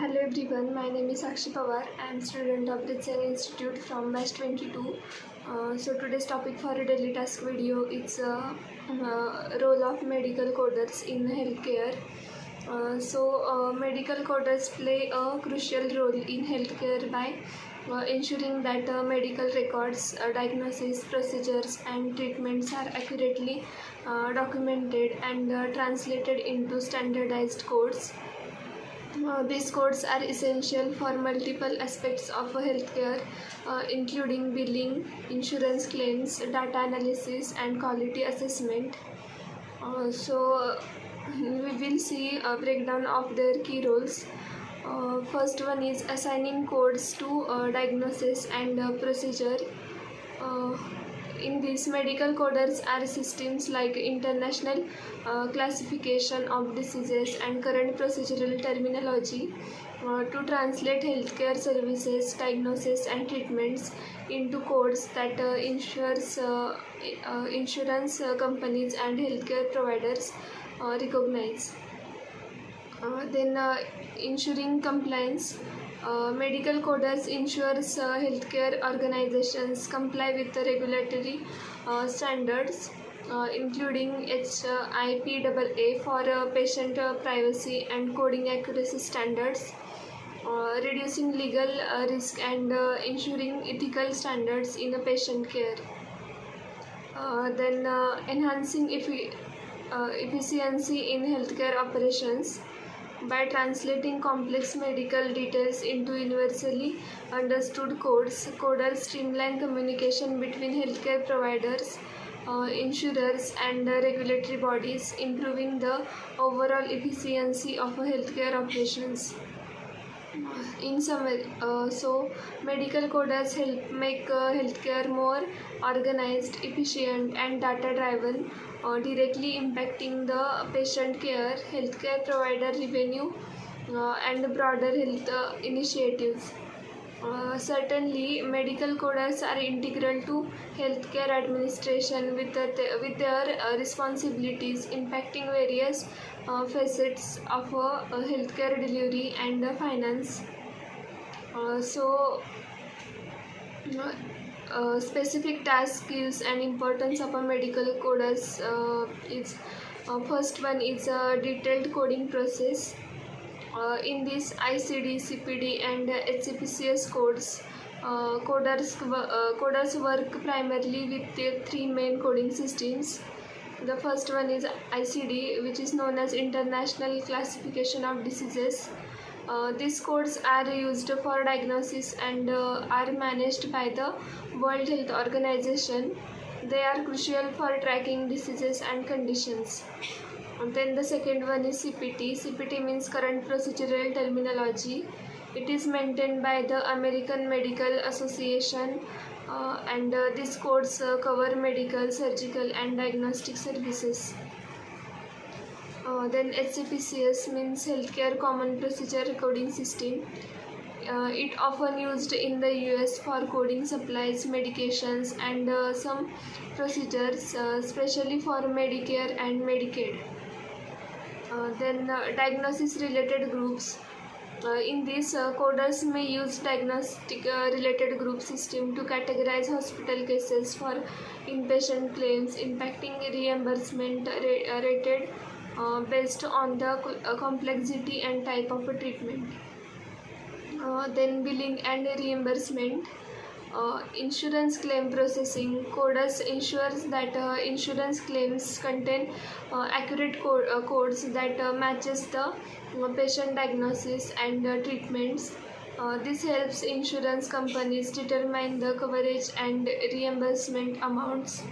Hello everyone, my name is Sakshi Pawar. I am student of the Zen Institute from Batch 22. So today's topic for a daily task video is role of medical coders in healthcare. Medical coders play a crucial role in healthcare by ensuring that medical records, diagnosis, procedures and treatments are accurately documented and translated into standardized codes. These codes are essential for multiple aspects of healthcare, including billing, insurance claims, data analysis, and quality assessment. We will see a breakdown of their key roles. First one is assigning codes to diagnosis and procedure. In this, medical coders are systems like international classification of diseases and current procedural terminology to translate healthcare services, diagnosis and treatments into codes that insurance companies and healthcare providers recognize. Ensuring compliance. Medical coders ensures healthcare organizations comply with the regulatory standards, including HIPAA for patient privacy and coding accuracy standards, reducing legal risk and ensuring ethical standards in patient care. Enhancing efficiency in healthcare operations. By translating complex medical details into universally understood codes, coders streamline communication between healthcare providers, insurers, and regulatory bodies, improving the overall efficiency of healthcare operations. In summary, medical coders help make healthcare more organized, efficient, and data-driven, directly impacting the patient care, healthcare provider revenue, and broader health initiatives. Certainly, medical coders are integral to healthcare administration with their responsibilities impacting various facets of healthcare delivery and finance. Specific task skills and importance of a medical coders is first one is a detailed coding process. In this ICD, CPD and HCPCS codes, coders work primarily with the three main coding systems. The first one is ICD, which is known as International Classification of Diseases. These codes are used for diagnosis and are managed by the World Health Organization. They are crucial for tracking diseases and conditions. And then the second one is CPT. CPT means current procedural terminology. It is maintained by the American Medical Association, and these codes cover medical, surgical, and diagnostic services. Then HCPCS means Healthcare Common Procedure Coding System. It often used in the US for coding supplies, medications, and some procedures, especially for Medicare and Medicaid. Diagnosis related groups. In this, coders may use diagnostic related group system to categorize hospital cases for inpatient claims, impacting reimbursement rated based on the complexity and type of a treatment. Then billing and reimbursement. Insurance claim processing. Coders ensures that insurance claims contain accurate codes that matches the patient diagnosis and treatments. This helps insurance companies determine the coverage and reimbursement amounts.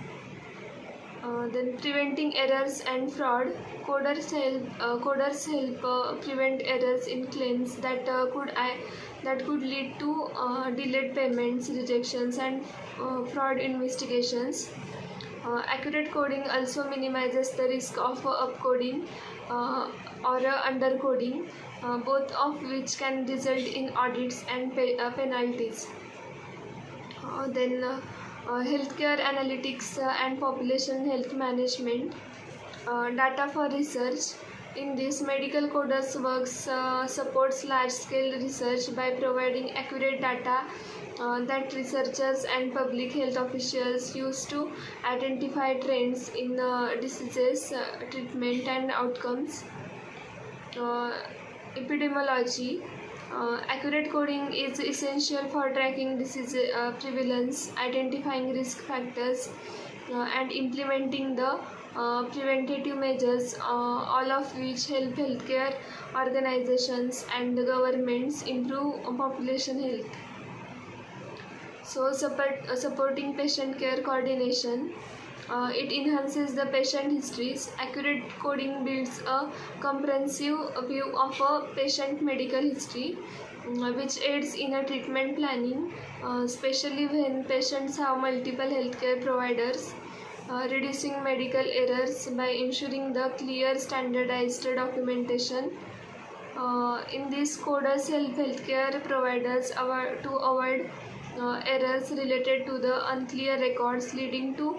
Then preventing errors and fraud. Coders help prevent errors in claims that could lead to delayed payments, rejections, and fraud investigations. Accurate coding also minimizes the risk of upcoding or undercoding, both of which can result in audits and penalties. Healthcare analytics and population health management. Data for research. In this, medical coders works supports large-scale research by providing accurate data that researchers and public health officials use to identify trends in diseases, treatment, and outcomes. Uh, Epidemiology. Accurate coding is essential for tracking disease prevalence, identifying risk factors, and implementing the preventative measures, all of which help healthcare organizations and governments improve population health. So, supporting patient care coordination. It enhances the patient histories. Accurate coding builds a comprehensive view of a patient medical history, which aids in a treatment planning, especially when patients have multiple healthcare providers, reducing medical errors by ensuring the clear standardized documentation. In this, coders help healthcare providers to avoid errors related to the unclear records, leading to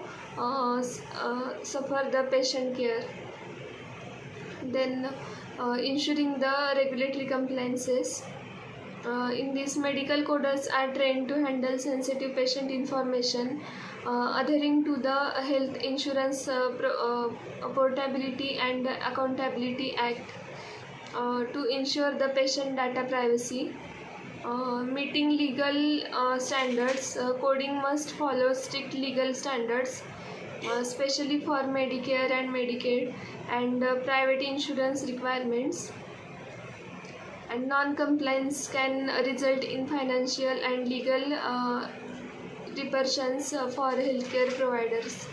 suffer the patient care. Then ensuring the regulatory compliances. In this, medical coders are trained to handle sensitive patient information, adhering to the Health Insurance Portability and Accountability Act to ensure the patient data privacy. Meeting legal standards. Coding must follow strict legal standards, especially for Medicare and Medicaid and private insurance requirements. And non-compliance can result in financial and legal repercussions for healthcare providers.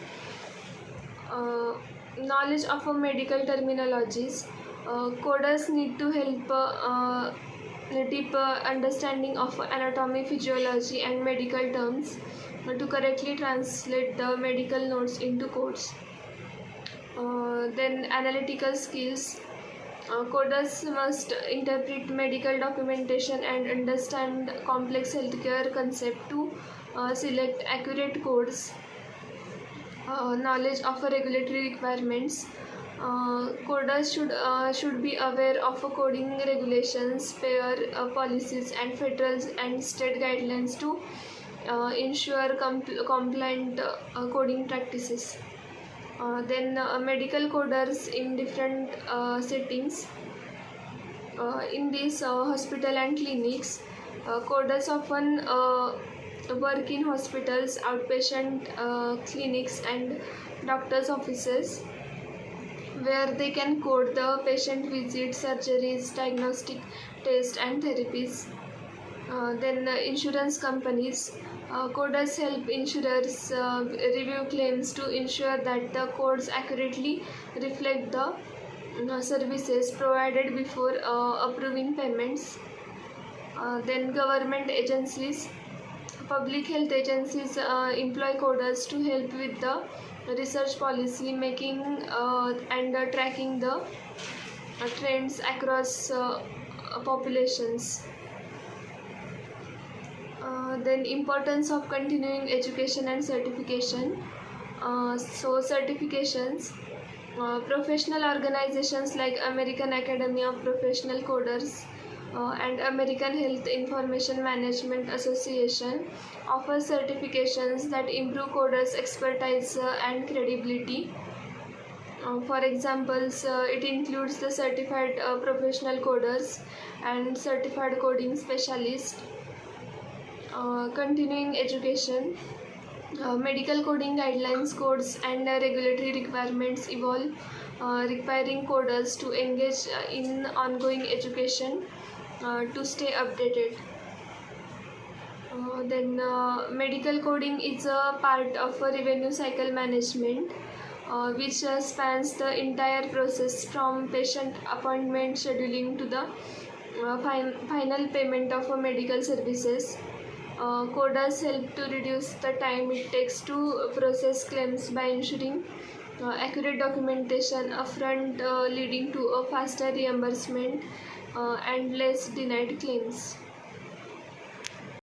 Knowledge of medical terminologies. Coders need to help deep understanding of anatomy, physiology, and medical terms to correctly translate the medical notes into codes. Then analytical skills. Coders must interpret medical documentation and understand complex healthcare concepts to select accurate codes. Knowledge of regulatory requirements. Coders should be aware of coding regulations, payer policies, and federal and state guidelines to ensure compliant coding practices. Then medical coders in different settings. In these hospital and clinics, coders often work in hospitals, outpatient clinics, and doctors' offices, where they can code the patient visits, surgeries, diagnostic tests, and therapies. Then insurance companies. Coders help insurers review claims to ensure that the codes accurately reflect the services provided before approving payments. Then government agencies. Public health agencies employ coders to help with the research policy making and tracking the trends across populations. Then importance of continuing education and certification. So certifications. Professional organizations like American Academy of Professional Coders and American Health Information Management Association offer certifications that improve coders' expertise and credibility. For examples, it includes the Certified Professional Coders and Certified Coding Specialist. Continuing education. Medical coding guidelines, codes, and regulatory requirements evolve, requiring coders to engage in ongoing education to stay updated. Then medical coding is a part of a revenue cycle management, which spans the entire process from patient appointment scheduling to the final payment of medical services. Coders help to reduce the time it takes to process claims by ensuring accurate documentation upfront, leading to a faster reimbursement and less denied claims.